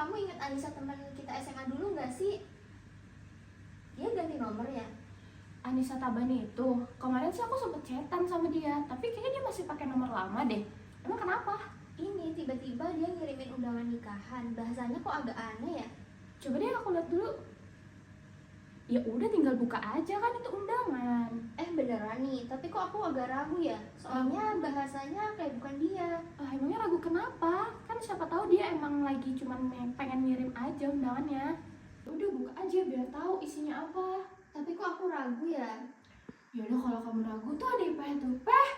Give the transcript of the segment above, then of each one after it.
kamu ingat Anissa teman kita SMA dulu nggak sih? Dia ganti nomor ya? Anissa Tabani itu, kemarin sih aku sempet chatan sama dia, tapi kayaknya dia masih pakai nomor lama deh. Emang kenapa? Ini tiba-tiba dia ngirimin undangan nikahan. Bahasanya kok agak aneh ya? Coba deh aku lihat dulu. Ya udah tinggal buka aja kan itu undangan. Beneran nih, tapi kok aku agak ragu ya? Soalnya bahasanya kayak bukan dia. Emangnya ragu kenapa? Kan siapa tahu dia emang lagi cuman pengen ngirim aja undangannya. Udah buka aja biar tahu isinya apa. Tapi kok aku ragu ya? Yaudah kalau kamu ragu tuh ada Ipeh tuh. Peh,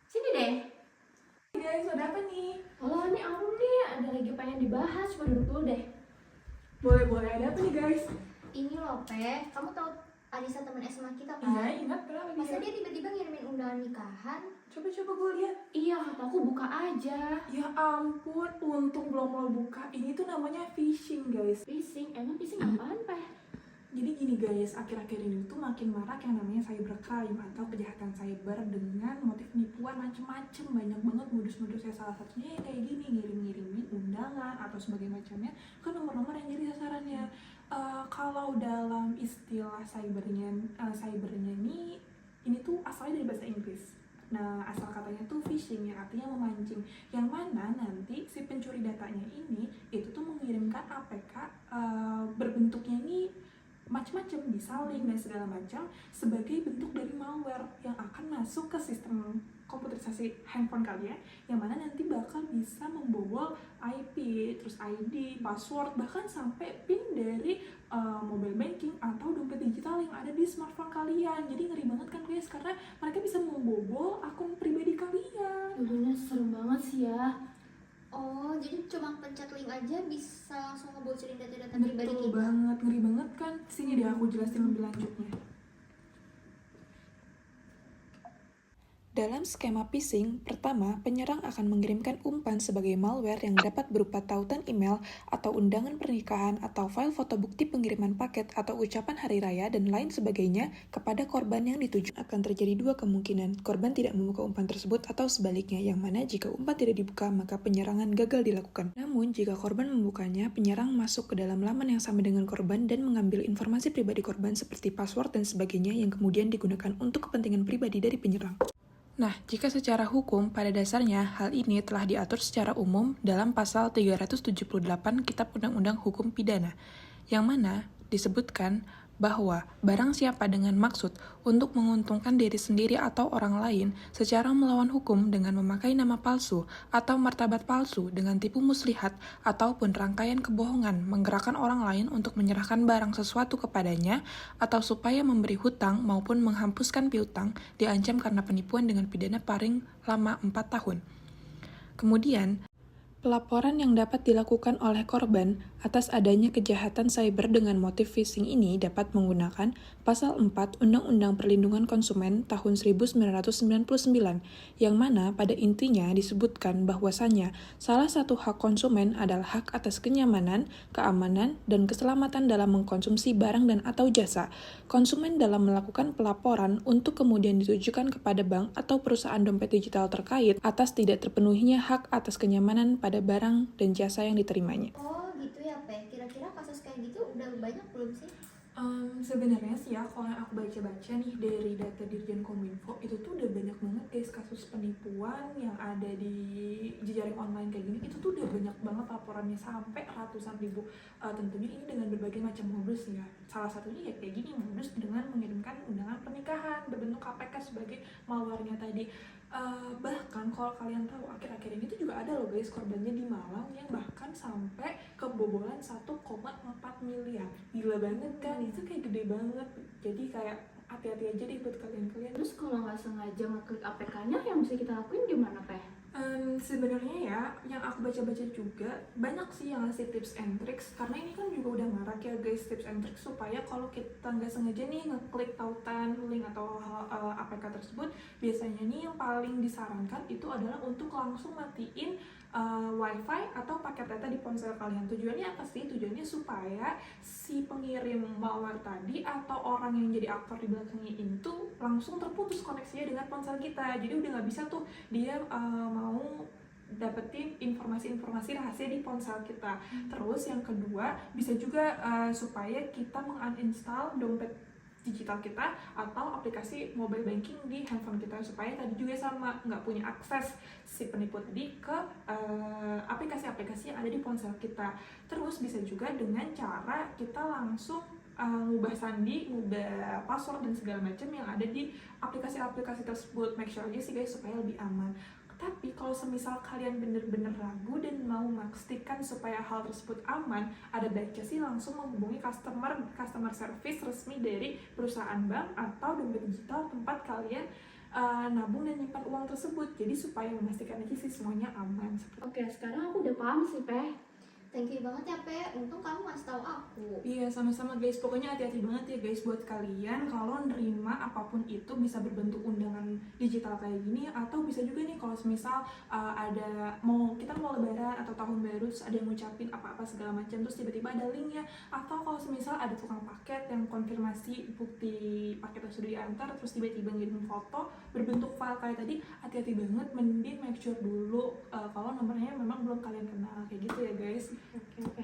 sini deh. Guys, ada apa nih? Halo, ini Arum nih, ada lagi pengen dibahas, coba duduk dulu deh. Boleh, ada apa nih guys? Ini loh, Pe. Kamu tahu Anissa teman SMA kita kan? Iya, ingat kenapa Masa dia? dia tiba-tiba ngirimin undangan nikahan? Coba gue lihat. Iya, kataku buka aja. Ya ampun, untung belum mau buka. Ini tuh namanya phishing guys. Phishing, emang phishing apaan, Peh? Jadi gini guys, akhir-akhir ini tuh makin marak yang namanya cybercrime atau kejahatan cyber dengan motif penipuan macem-macem. Banyak banget modus-modusnya, salah satunya yang kayak gini, ngirim-ngirimin undangan atau sebagai macamnya ke nomor-nomor yang jadi sasarannya. Kalau dalam istilah cybernya ini tuh asalnya dari bahasa Inggris. Nah, asal katanya tuh phishing yang artinya memancing, yang mana nanti si pencuri datanya ini itu tuh mengirimkan APK berbentuknya ini macam-macam, bisa link dan segala macam sebagai bentuk dari malware yang akan masuk ke sistem komputerisasi handphone kalian, yang mana nanti bakal bisa membobol IP, terus ID, password, bahkan sampai PIN dari mobile banking atau dompet digital yang ada di smartphone kalian. Jadi ngeri banget kan guys, karena mereka bisa membobol akun pribadi kalian. Udah serem banget sih ya. Oh, jadi cuma pencet link aja bisa langsung ngebocorin data-data pribadi Betul kita? banget, ngeri banget kan? Sini deh aku jelasin lebih lanjutnya. Dalam skema phishing, pertama, penyerang akan mengirimkan umpan sebagai malware yang dapat berupa tautan email atau undangan pernikahan atau file foto bukti pengiriman paket atau ucapan hari raya dan lain sebagainya kepada korban yang dituju. Akan terjadi dua kemungkinan, korban tidak membuka umpan tersebut atau sebaliknya, yang mana jika umpan tidak dibuka maka penyerangan gagal dilakukan. Namun, jika korban membukanya, penyerang masuk ke dalam laman yang sama dengan korban dan mengambil informasi pribadi korban seperti password dan sebagainya yang kemudian digunakan untuk kepentingan pribadi dari penyerang. Nah, jika secara hukum, pada dasarnya hal ini telah diatur secara umum dalam pasal 378 Kitab Undang-Undang Hukum Pidana, yang mana disebutkan bahwa barang siapa dengan maksud untuk menguntungkan diri sendiri atau orang lain secara melawan hukum dengan memakai nama palsu atau martabat palsu dengan tipu muslihat ataupun rangkaian kebohongan menggerakkan orang lain untuk menyerahkan barang sesuatu kepadanya atau supaya memberi hutang maupun menghapuskan piutang diancam karena penipuan dengan pidana paling lama 4 tahun. Kemudian, pelaporan yang dapat dilakukan oleh korban atas adanya kejahatan cyber dengan motif phishing ini dapat menggunakan Pasal 4 Undang-Undang Perlindungan Konsumen tahun 1999, yang mana pada intinya disebutkan bahwasannya salah satu hak konsumen adalah hak atas kenyamanan, keamanan, dan keselamatan dalam mengkonsumsi barang dan atau jasa. Konsumen dalam melakukan pelaporan untuk kemudian ditujukan kepada bank atau perusahaan dompet digital terkait atas tidak terpenuhinya hak atas kenyamanan pada barang dan jasa yang diterimanya. Oh gitu ya, Pe. Kira-kira kasus kayak gitu udah banyak belum sih? Sebenarnya sih ya, kalau yang aku baca-baca nih dari data Dirjen Kominfo, itu tuh udah banyak banget guys kasus penipuan yang ada di jejaring online kayak gini. Itu tuh udah banyak banget laporannya, sampai ratusan ribu. Tentunya ini dengan berbagai macam modus ya. Salah satunya ya kayak gini, modus dengan mengirimkan undangan pernikahan berbentuk KPK sebagai malwarenya tadi. Bahkan kalau kalian tahu, akhir-akhir ini tuh juga ada loh guys korbannya di Malang yang bahkan sampai kebobolan 1,4 miliar. Gila banget kan, itu kayak gede banget. Jadi kayak hati-hati aja deh buat kalian-kalian. Terus kalau nggak sengaja ngeklik APK-nya, yang bisa kita lakuin gimana, Peh? Sebenarnya ya, yang aku baca-baca juga banyak sih yang ngasih tips and tricks, karena ini kan juga udah marak ya guys, tips and tricks supaya kalau kita nggak sengaja nih ngeklik tautan link atau APK tersebut, biasanya nih yang paling disarankan itu adalah untuk langsung matiin wifi atau paket data di ponsel kalian. Tujuannya apa sih? Tujuannya supaya si pengirim malware tadi atau orang yang jadi aktor di belakangnya itu langsung terputus koneksinya dengan ponsel kita. Jadi udah nggak bisa tuh dia mau dapetin informasi-informasi rahasia di ponsel kita. Terus yang kedua bisa juga supaya kita menguninstall dompet digital kita atau aplikasi mobile banking di handphone kita, supaya tadi juga sama nggak punya akses si penipu tadi ke aplikasi-aplikasi yang ada di ponsel kita. Terus bisa juga dengan cara kita langsung ngubah sandi, ngubah password dan segala macam yang ada di aplikasi-aplikasi tersebut. Make sure aja sih guys supaya lebih aman. Tapi kalau semisal kalian bener-bener ragu dan mau memastikan supaya hal tersebut aman, ada baiknya sih langsung menghubungi customer service resmi dari perusahaan bank atau dompet digital tempat kalian nabung dan nyimpan uang tersebut. Jadi supaya memastikan aja sih semuanya aman. Oke, sekarang aku udah paham sih, Pe. Thank you banget ya Pe, untung kamu ngasih tahu aku. Iya, sama-sama guys. Pokoknya hati-hati banget ya guys buat kalian kalau nerima apapun itu, bisa berbentuk undangan digital kayak gini, atau bisa juga nih kalau semisal ada kita mau lebaran atau tahun baru terus ada yang ngucapin apa-apa segala macam terus tiba-tiba ada linknya, atau kalau semisal ada tukang paket yang konfirmasi bukti paketnya sudah diantar terus tiba-tiba ngirim foto berbentuk file kayak tadi, hati-hati banget. Mending make sure dulu kalau nomornya memang belum kalian kenal kayak gitu ya guys. Oke,